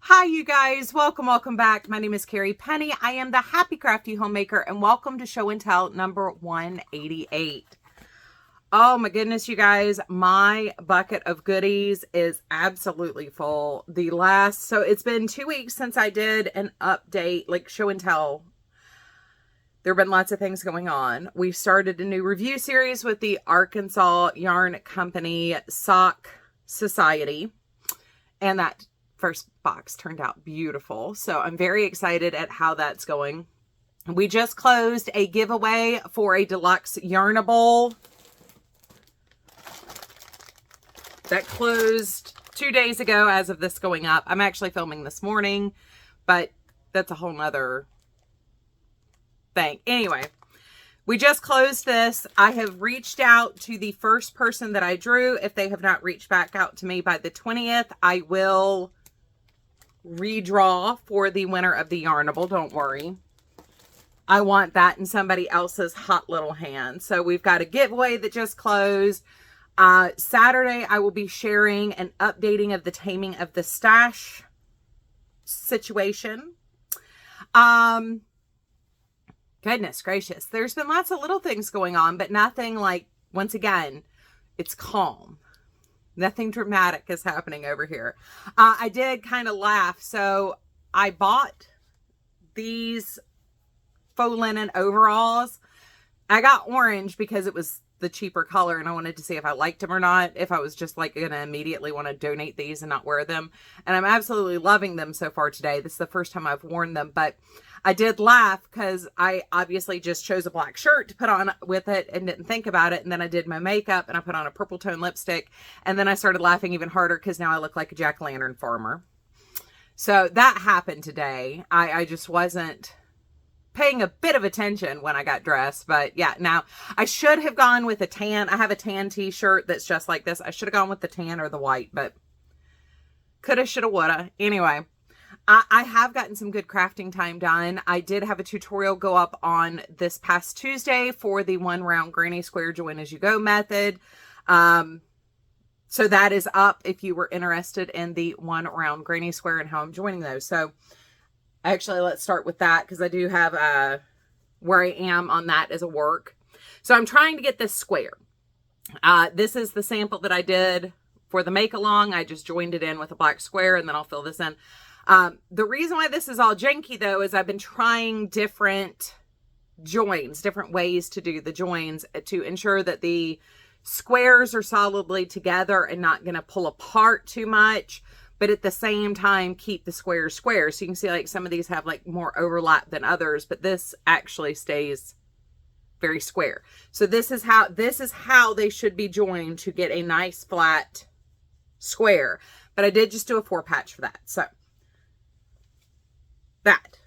Hi, you guys. Welcome back. My name is Carrie Penny. I am the Happy Crafty Homemaker, and welcome to Show and Tell number 188. Oh my goodness, you guys. My bucket of goodies is absolutely full. So it's been 2 weeks since I did an update, like Show and Tell. There have been lots of things going on. We started a new review series with the Arkansas Yarn Company Sock Society, and that first box turned out beautiful. So I'm very excited at how that's going. We just closed a giveaway for a deluxe Yarnable that closed 2 days ago as of this going up. I'm actually filming this morning, but that's a whole nother thing. Anyway, we just closed this. I have reached out to the first person that I drew. If they have not reached back out to me by the 20th, I will redraw for the winner of the Yarnable. Don't worry. I want that in somebody else's hot little hand. So we've got a giveaway that just closed. Saturday, I will be sharing an updating of the taming of the stash situation. Goodness gracious. There's been lots of little things going on, but nothing like, once again, it's calm. Nothing dramatic is happening over here. I did kind of laugh. So I bought these faux linen overalls. I got orange because it was the cheaper color and I wanted to see if I liked them or not. If I was just like going to immediately want to donate these and not wear them. And I'm absolutely loving them so far today. This is the first time I've worn them, but I did laugh because I obviously just chose a black shirt to put on with it and didn't think about it. And then I did my makeup and I put on a purple tone lipstick. And then I started laughing even harder because now I look like a jack-o'-lantern farmer. So that happened today. I just wasn't paying a bit of attention when I got dressed. But yeah, now I should have gone with a tan. I have a tan t-shirt that's just like this. I should have gone with the tan or the white, but coulda, shoulda, woulda. Anyway. I have gotten some good crafting time done. I did have a tutorial go up on this past Tuesday for the 1 round granny square join as you go method. So that is up if you were interested in the 1 round granny square and how I'm joining those. So actually let's start with that because I do have where I am on that as a work. So I'm trying to get this square. This is the sample that I did for the make along. I just joined it in with a black square and then I'll fill this in. The reason why this is all janky though, is I've been trying different joins, different ways to do the joins to ensure that the squares are solidly together and not going to pull apart too much, but at the same time, keep the squares square. So you can see like some of these have like more overlap than others, but this actually stays very square. So this is how they should be joined to get a nice flat square. But I did just do a 4 patch for that. So that.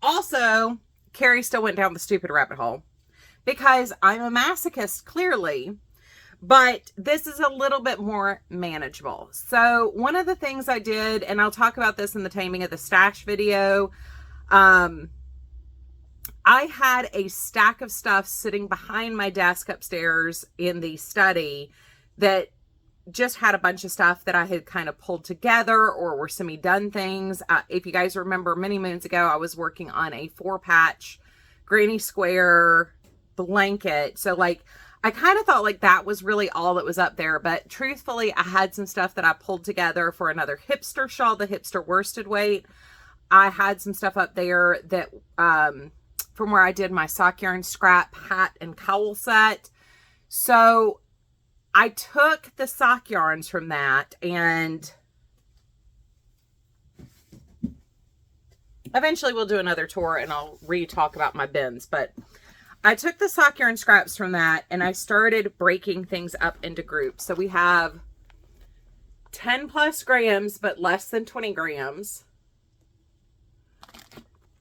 Also, Carrie still went down the stupid rabbit hole because I'm a masochist, clearly, but this is a little bit more manageable. So one of the things I did, and I'll talk about this in the taming of the stash video, I had a stack of stuff sitting behind my desk upstairs in the study that just had a bunch of stuff that I had kind of pulled together or were semi-done things. If you guys remember, many moons ago, I was working on a 4-patch granny square blanket. So like, I kind of thought like that was really all that was up there. But truthfully, I had some stuff that I pulled together for another hipster shawl, the hipster worsted weight. I had some stuff up there that, from where I did my sock yarn scrap hat and cowl set. So I took the sock yarns from that, and eventually we'll do another tour and I'll re-talk about my bins, but I took the sock yarn scraps from that and I started breaking things up into groups. So we have 10 plus grams, but less than 20 grams.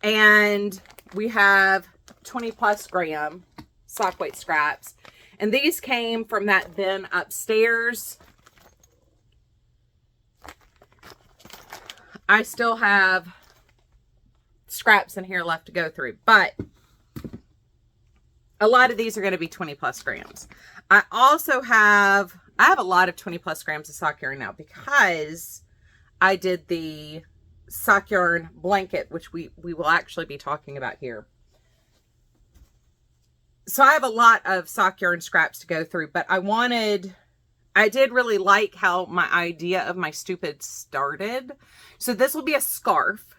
And we have 20 plus gram sock weight scraps. And these came from that bin upstairs. I still have scraps in here left to go through, but a lot of these are going to be 20 plus grams. I have a lot of 20 plus grams of sock yarn now because I did the sock yarn blanket, which we will actually be talking about here. So I have a lot of sock yarn scraps to go through, but I did really like how my idea of my stupid started. So this will be a scarf.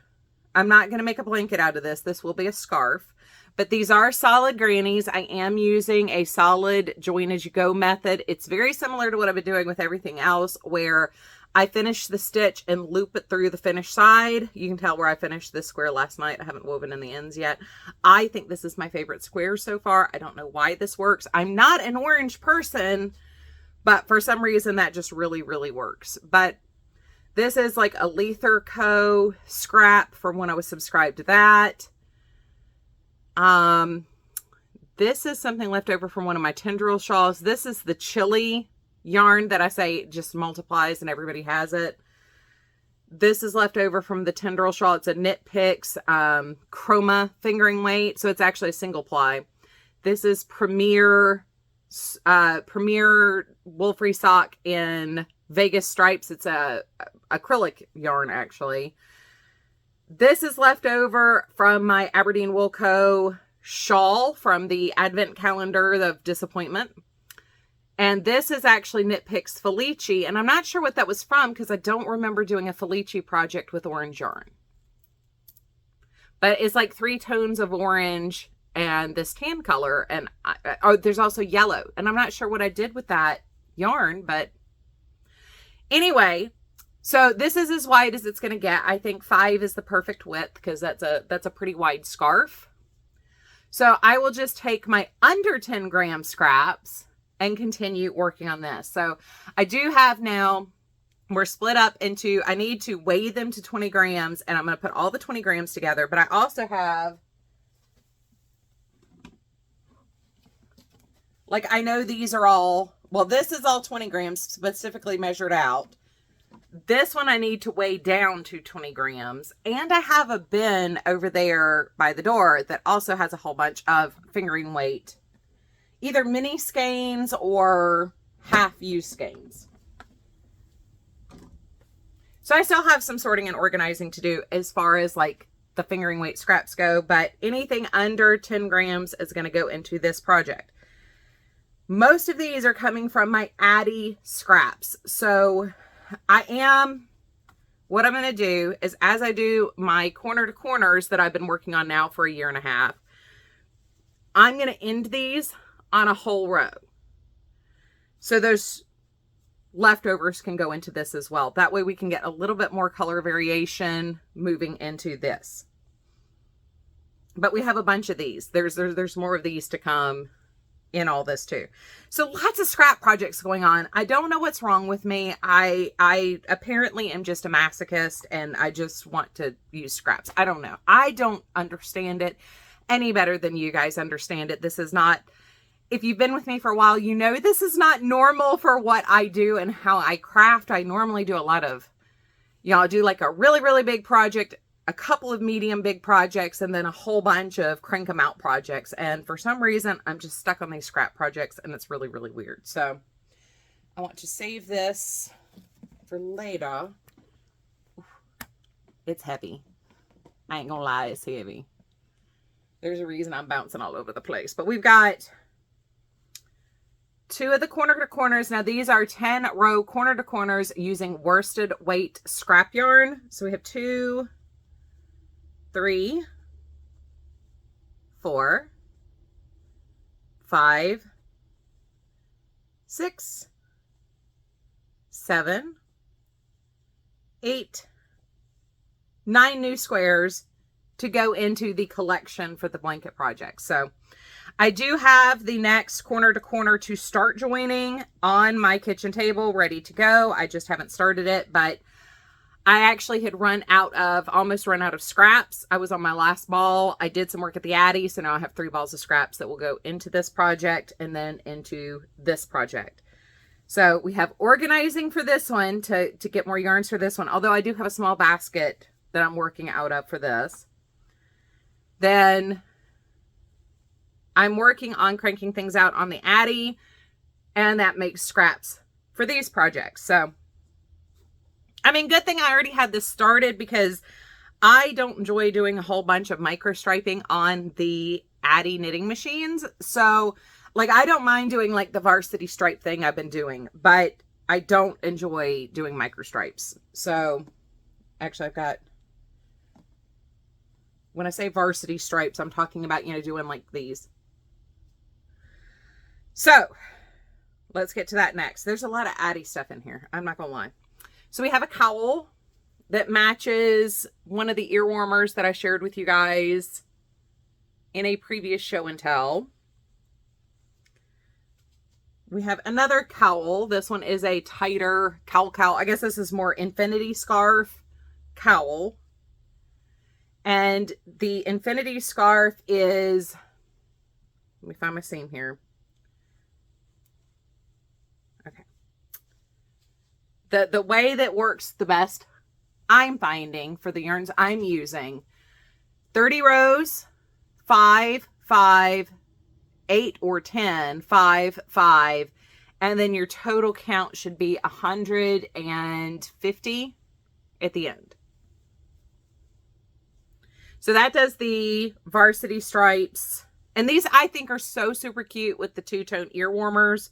I'm not going to make a blanket out of this. This will be a scarf. But these are solid grannies. I am using a solid join as you go method. It's very similar to what I've been doing with everything else, where I finish the stitch and loop it through the finished side. You can tell where I finished this square last night. I haven't woven in the ends yet. I think this is my favorite square so far. I don't know why this works. I'm not an orange person, but for some reason that just really, really works. But this is like a Lether Co. scrap from when I was subscribed to that. This is something left over from one of my tendril shawls. This is the chili yarn that I say just multiplies and everybody has it. This is left over from the tendril shawl. It's a Knit Picks chroma fingering weight. So it's actually a single ply. This is Premier Wool-Free Sock in Vegas stripes. It's a acrylic yarn actually. This is left over from my Aberdeen Wool Co. shawl from the Advent calendar of disappointment. And this is actually Knit Picks Felici. And I'm not sure what that was from because I don't remember doing a Felici project with orange yarn. But it's like 3 tones of orange and this tan color. And there's also yellow. And I'm not sure what I did with that yarn. But anyway, so this is as wide as it's going to get. I think 5 is the perfect width because that's a pretty wide scarf. So I will just take my under 10 gram scraps and continue working on this. So I do have now, we're split up into, I need to weigh them to 20 grams and I'm going to put all the 20 grams together. But I also have, like, I know these are all, well, this is all 20 grams specifically measured out. This one I need to weigh down to 20 grams. And I have a bin over there by the door that also has a whole bunch of fingering weight, either mini skeins or half use skeins. So I still have some sorting and organizing to do as far as like the fingering weight scraps go, but anything under 10 grams is going to go into this project. Most of these are coming from my Addi scraps. So what I'm going to do is, as I do my corner to corners that I've been working on now for 1.5 years, I'm going to end these on a whole row. So those leftovers can go into this as well. That way we can get a little bit more color variation moving into this. But we have a bunch of these. There's more of these to come in all this too. So lots of scrap projects going on. I don't know what's wrong with me. I apparently am just a masochist and I just want to use scraps. I don't know. I don't understand it any better than you guys understand it. This is not, if you've been with me for a while, you know this is not normal for what I do and how I craft. I normally do a lot of, I'll do like a really, really big project, a couple of medium big projects, and then a whole bunch of crank them out projects. And for some reason, I'm just stuck on these scrap projects and it's really, really weird. So I want to save this for later. It's heavy. I ain't gonna lie, it's heavy. There's a reason I'm bouncing all over the place. But we've got 2 of the corner to corners. Now these are 10 row corner to corners using worsted weight scrap yarn. So we have 2, 3, 4, 5, 6, 7, 8, 9 new squares to go into the collection for the blanket project. So I do have the next corner to corner to start joining on my kitchen table ready to go. I just haven't started it, but I actually had almost run out of scraps. I was on my last ball. I did some work at the Addi, so now I have 3 balls of scraps that will go into this project and then into this project. So we have organizing for this one to get more yarns for this one, although I do have a small basket that I'm working out of for this. Then I'm working on cranking things out on the Addi, and that makes scraps for these projects. So I mean, good thing I already had this started because I don't enjoy doing a whole bunch of micro striping on the Addi knitting machines. So like, I don't mind doing like the varsity stripe thing I've been doing, but I don't enjoy doing micro stripes. So actually I've got, when I say varsity stripes, I'm talking about, you know, doing like these. So let's get to that next. There's a lot of Addi stuff in here, I'm not gonna lie. So we have a cowl that matches one of the ear warmers that I shared with you guys in a previous show and tell. We have another cowl. This one is a tighter cowl. I guess this is more infinity scarf cowl. And the infinity scarf is, let me find my seam here. Okay. The way that works the best, I'm finding, for the yarns I'm using, 30 rows, 5, 5, 8 or 10, 5, 5, and then your total count should be 150 at the end. So that does the varsity stripes. And these I think are so super cute with the two-tone ear warmers.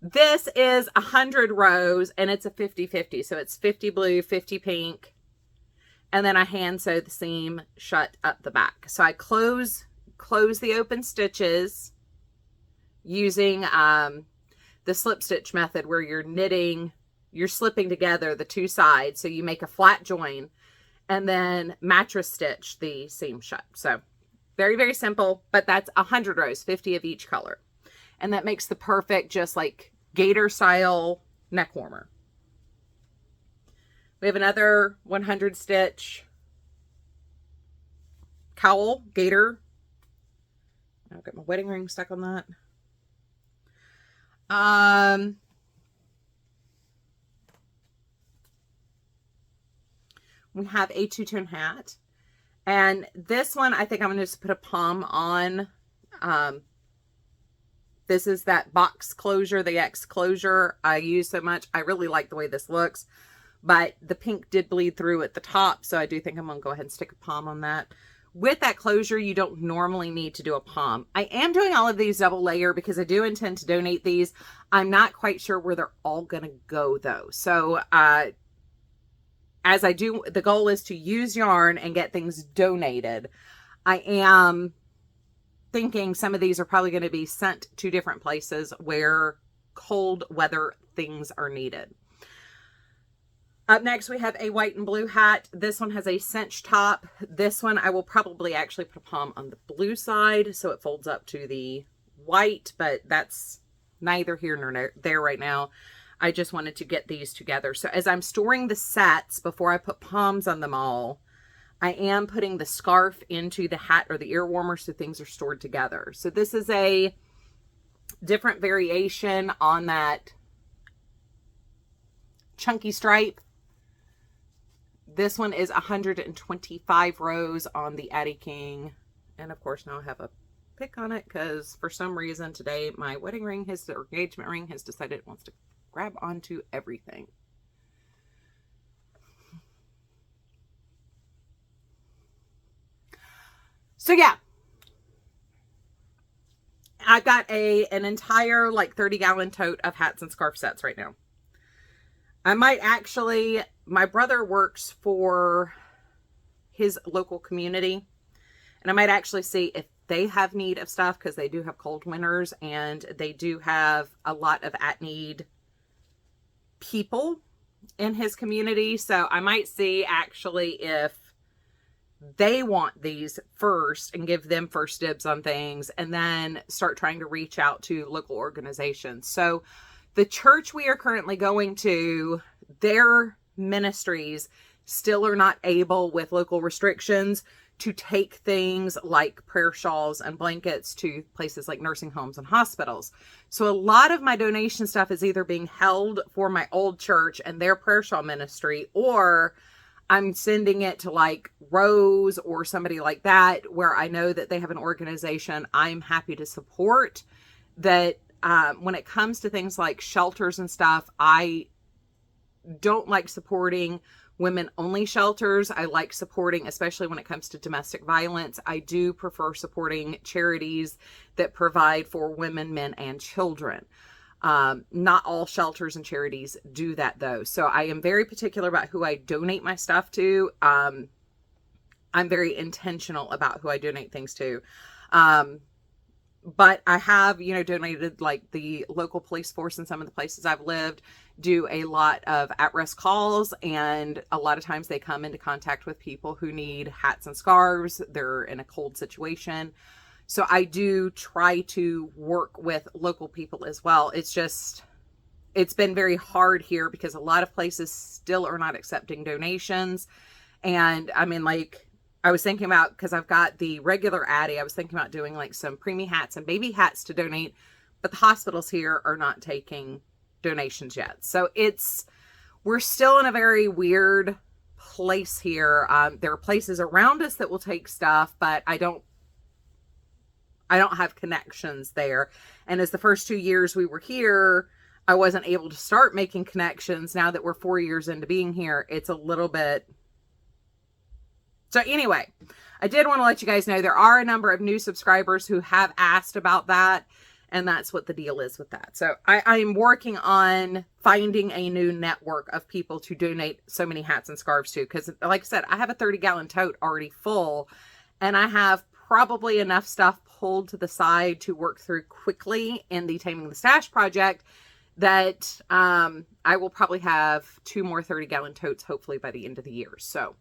This is 100 rows and it's a 50-50. So it's 50 blue, 50 pink. And then I hand sew the seam shut up the back. So I close the open stitches using the slip stitch method, where you're knitting, you're slipping together the two sides. So you make a flat join and then mattress stitch the seam shut. So very, very simple, but that's 100 rows, 50 of each color. And that makes the perfect, just like gaiter style neck warmer. We have another 100 stitch cowl, gaiter. I'll get my wedding ring stuck on that. We have a two-tone hat. And this one, I think I'm going to just put a pom on. This is that box closure, the X closure I use so much. I really like the way this looks. But the pink did bleed through at the top, so I do think I'm going to go ahead and stick a pom on that. With that closure, you don't normally need to do a pom. I am doing all of these double layer because I do intend to donate these. I'm not quite sure where they're all going to go, though. So as I do, the goal is to use yarn and get things donated. I am thinking some of these are probably going to be sent to different places where cold weather things are needed. Up next, we have a white and blue hat. This one has a cinch top. This one, I will probably actually put a pom on the blue side so it folds up to the white, but that's neither here nor there right now. I just wanted to get these together. So as I'm storing the sets, before I put poms on them all, I am putting the scarf into the hat or the ear warmer so things are stored together. So this is a different variation on that chunky stripe. This one is 125 rows on the Addi King. And of course, now I have a pick on it because for some reason today my wedding ring, or engagement ring, has decided it wants to grab onto everything. So yeah, I've got an entire like 30-gallon tote of hats and scarf sets right now. I might actually, my brother works for his local community, and I might actually see if they have need of stuff, because they do have cold winters and they do have a lot of at-need people in his community. So I might see actually if they want these first and give them first dibs on things, and then start trying to reach out to local organizations. So the church we are currently going to, their ministries still are not able, with local restrictions, to take things like prayer shawls and blankets to places like nursing homes and hospitals. So a lot of my donation stuff is either being held for my old church and their prayer shawl ministry, or I'm sending it to like Rose or somebody like that, where I know that they have an organization I'm happy to support that when it comes to things like shelters and stuff, I don't like supporting women only shelters. I like supporting, especially when it comes to domestic violence, I do prefer supporting charities that provide for women, men, and children. Not all shelters and charities do that though. So I am very particular about who I donate my stuff to. I'm very intentional about who I donate things to. But I have, you know, donated, like the local police force in some of the places I've lived do a lot of at-risk calls, and a lot of times they come into contact with people who need hats and scarves. They're in a cold situation. So I do try to work with local people as well. It's just, it's been very hard here because a lot of places still are not accepting donations. And I mean, like, I was thinking about, because I've got the regular Addi, I was thinking about doing like some preemie hats and baby hats to donate, but the hospitals here are not taking donations yet. So we're still in a very weird place here. There are places around us that will take stuff, but I don't have connections there. And as the first 2 years we were here, I wasn't able to start making connections. Now that we're 4 years into being here, it's a little bit. So anyway, I did want to let you guys know there are a number of new subscribers who have asked about that. And that's what the deal is with that. So I am working on finding a new network of people to donate so many hats and scarves to. Because like I said, I have a 30-gallon tote already full. And I have probably enough stuff pulled to the side to work through quickly in the Taming the Stash project that I will probably have 2 more 30-gallon totes hopefully by the end of the year. So.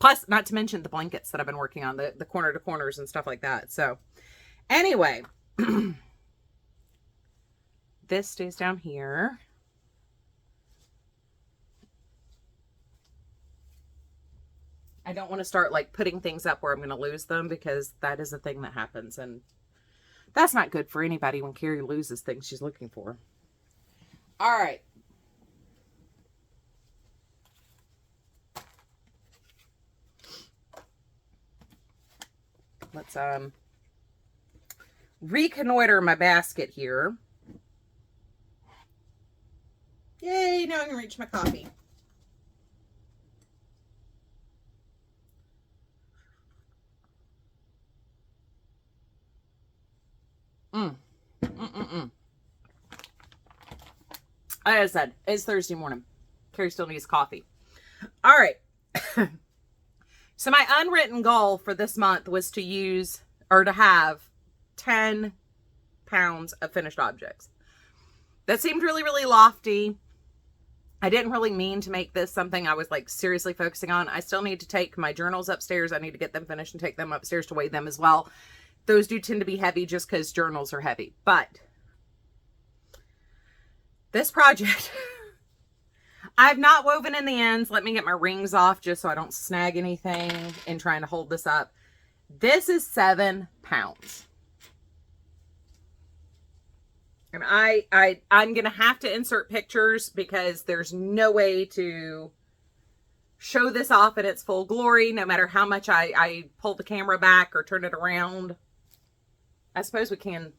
Plus, not to mention the blankets that I've been working on, the corner to corners and stuff like that. So, anyway, this stays down here. I don't want to start like putting things up where I'm going to lose them, because that is a thing that happens. And that's not good for anybody when Carrie loses things she's looking for. All right. Let's reconnoiter my basket here. Yay, now I can reach my coffee. Like I said, it's Thursday morning. Carrie still needs coffee. All right. So my unwritten goal for this month was to use, or to have 10 pounds of finished objects. That seemed really, really lofty. I didn't really mean to make this something I was like seriously focusing on. I still need to take my journals upstairs. I need to get them finished and take them upstairs to weigh them as well. Those do tend to be heavy just because journals are heavy. But this project... I've not woven in the ends. Let me get my rings off just so I don't snag anything in trying to hold this up. This is 7 pounds. And I'm going to have to insert pictures because there's no way to show this off in its full glory, no matter how much I pull the camera back or turn it around. I suppose we can.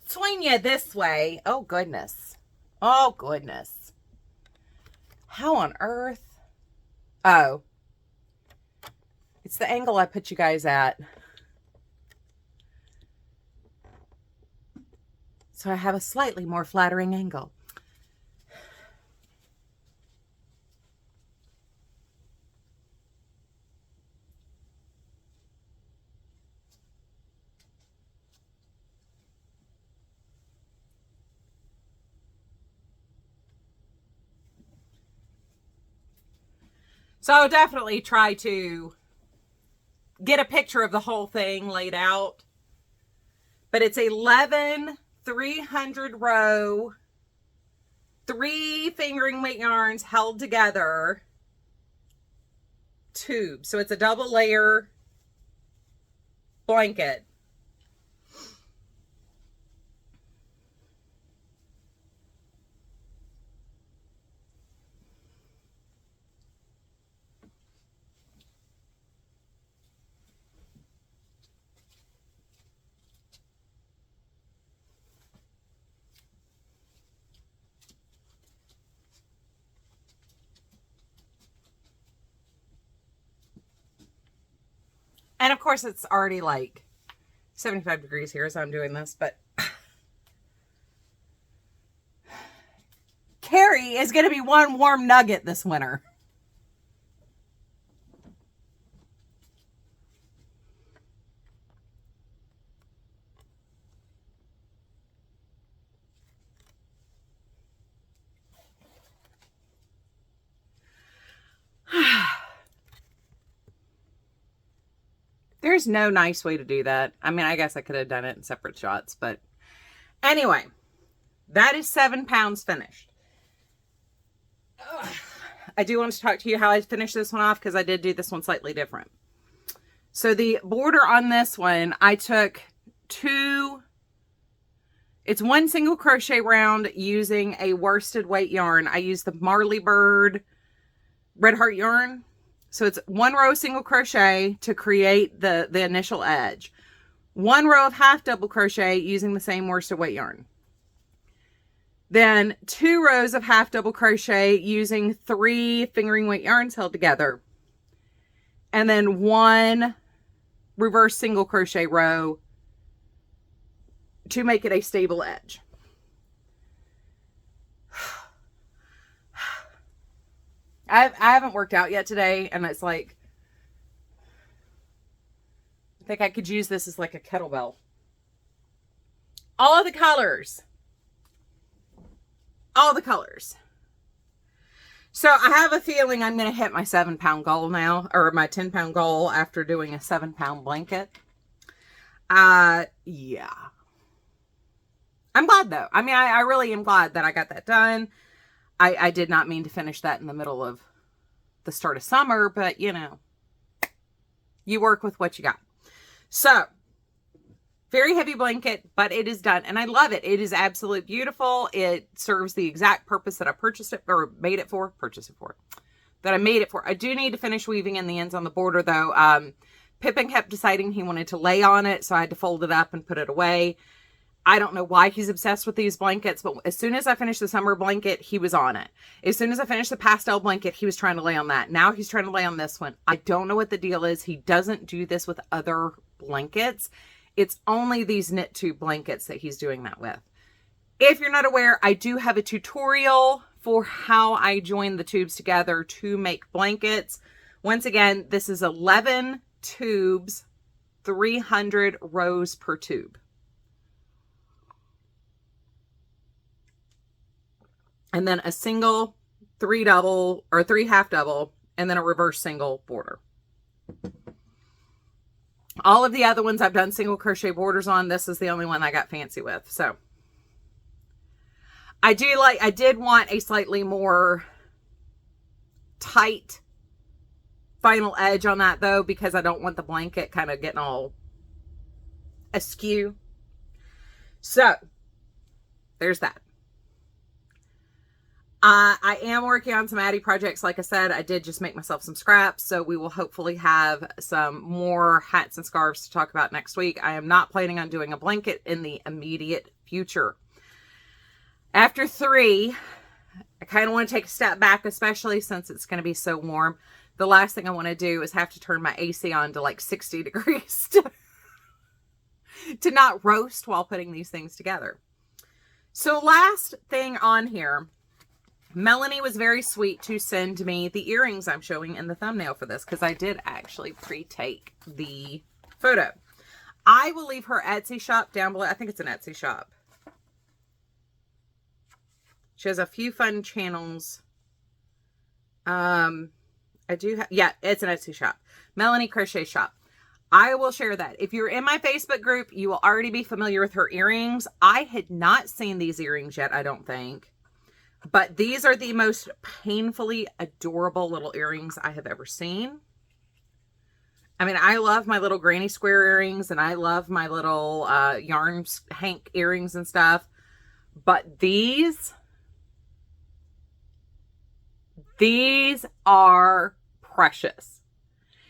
Swing you this way. Oh, goodness. Oh, goodness. How on earth? Oh. It's the angle I put you guys at. So I have a slightly more flattering angle. So I'll definitely try to get a picture of the whole thing laid out. But it's 11 300 row, 3 fingering weight yarns held together tube. So it's a double layer blanket. And of course it's already like 75 degrees here as I'm doing this, but Carrie is going to be one warm nugget this winter. There's no nice way to do that. I mean, I guess I could have done it in separate shots, but anyway, that is 7 pounds finished. Ugh. I do want to talk to you how I finished this one off, because I did do this one slightly different. So the border on this one, I took it's one single crochet round using a worsted weight yarn. I used the Marley Bird Red Heart yarn. So it's 1 row single crochet to create the initial edge. 1 row of half double crochet using the same worsted weight yarn. Then 2 rows of half double crochet using 3 fingering weight yarns held together. And then 1 reverse single crochet row to make it a stable edge. I haven't worked out yet today, and it's like, I think I could use this as like a kettlebell. All the colors. All the colors. So I have a feeling I'm going to hit my 7 pound goal now, or my 10 pound goal after doing a 7 pound blanket. Yeah. I'm glad though. I mean, I really am glad that I got that done. I did not mean to finish that in the middle of the start of summer, but you know, you work with what you got. So, very heavy blanket, but it is done. And I love it. It is absolutely beautiful. It serves the exact purpose that I purchased it, or made it for, that I made it for. I do need to finish weaving in the ends on the border though. Pippin kept deciding he wanted to lay on it, so I had to fold it up and put it away. I don't know why he's obsessed with these blankets, but as soon as I finished the summer blanket, he was on it. As soon as I finished the pastel blanket, he was trying to lay on that. Now he's trying to lay on this one. I don't know what the deal is. He doesn't do this with other blankets. It's only these knit tube blankets that he's doing that with. If you're not aware, I do have a tutorial for how I join the tubes together to make blankets. Once again, this is 11 tubes, 300 rows per tube. And then a single, 3 double, or 3 half double, and then a reverse single border. All of the other ones I've done single crochet borders on. This is the only one I got fancy with. So I did want a slightly more tight final edge on that though, because I don't want the blanket kind of getting all askew. So there's that. I am working on some Addi projects. Like I said, I did just make myself some scraps, so we will hopefully have some more hats and scarves to talk about next week. I am not planning on doing a blanket in the immediate future. After 3, I kind of want to take a step back, especially since it's going to be so warm. The last thing I want to do is have to turn my AC on to like 60 degrees to not roast while putting these things together. So last thing on here, Melanie was very sweet to send me the earrings I'm showing in the thumbnail for this, because I did actually pre-take the photo. I will leave her Etsy shop down below. I think it's an Etsy shop. She has a few fun channels. I do have, yeah, it's an Etsy shop. Melanie Crochet Shop. I will share that. If you're in my Facebook group, you will already be familiar with her earrings. I had not seen these earrings yet, I don't think. But these are the most painfully adorable little earrings I have ever seen. I mean, I love my little granny square earrings, and I love my little yarn hank earrings and stuff. But these are precious.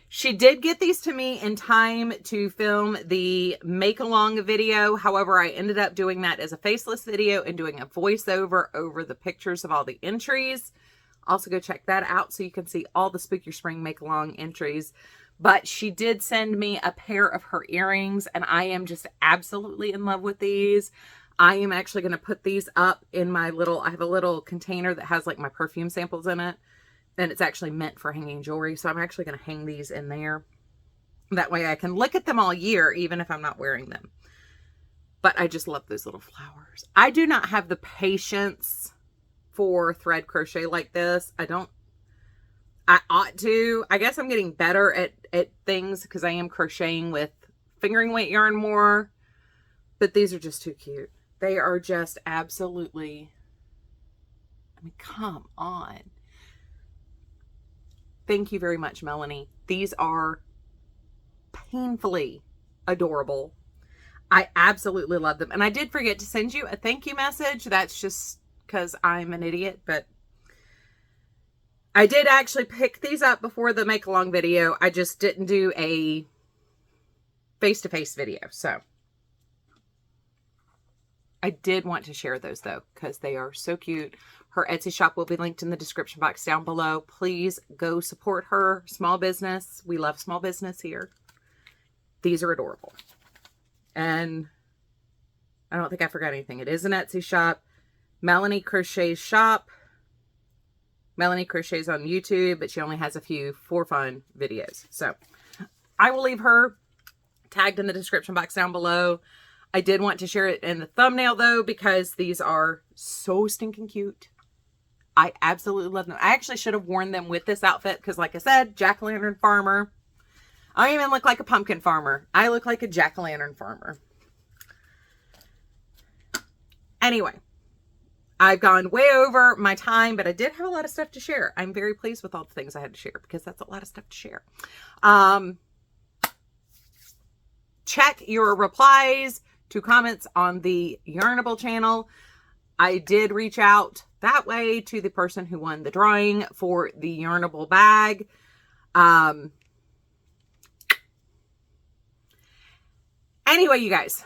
She did get these to me in time to film the make along video. However, I ended up doing that as a faceless video and doing a voiceover over the pictures of all the entries. Also go check that out so you can see all the Spook Your Spring make along entries. But she did send me a pair of her earrings, and I am just absolutely in love with these. I am actually going to put these up in my little, I have a little container that has like my perfume samples in it, and it's actually meant for hanging jewelry. So I'm actually going to hang these in there. That way I can look at them all year, even if I'm not wearing them. But I just love those little flowers. I do not have the patience for thread crochet like this. I ought to. I guess I'm getting better at things because I am crocheting with fingering weight yarn more. But these are just too cute. They are just absolutely, I mean, come on. Thank you very much, Melanie. These are painfully adorable. I absolutely love them. And I did forget to send you a thank you message. That's just because I'm an idiot, but I did actually pick these up before the make along video. I just didn't do a face-to-face video. So I did want to share those though, because they are so cute. Her Etsy shop will be linked in the description box down below. Please go support her. Small business. We love small business here. These are adorable. And I don't think I forgot anything. It is an Etsy shop. Melanie Crochet's shop. Melanie Crochets on YouTube, but she only has a few for fun videos. So I will leave her tagged in the description box down below. I did want to share it in the thumbnail though, because these are so stinking cute. I absolutely love them. I actually should have worn them with this outfit because like I said, jack-o'-lantern farmer. I don't even look like a pumpkin farmer. I look like a jack-o'-lantern farmer. Anyway, I've gone way over my time, but I did have a lot of stuff to share. I'm very pleased with all the things I had to share because that's a lot of stuff to share. Check your replies to comments on the Yarnable channel. I did reach out that way to the person who won the drawing for the Yarnable bag. Anyway, you guys,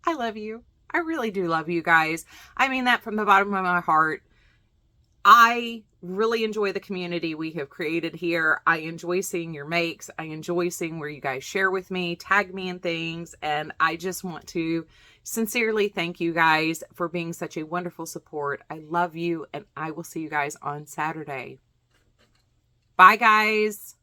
I love you. I really do love you guys. I mean that from the bottom of my heart. I really enjoy the community we have created here. I enjoy seeing your makes. I enjoy seeing where you guys share with me, tag me in things. And I just want to sincerely thank you guys for being such a wonderful support. I love you, and I will see you guys on Saturday. Bye, guys.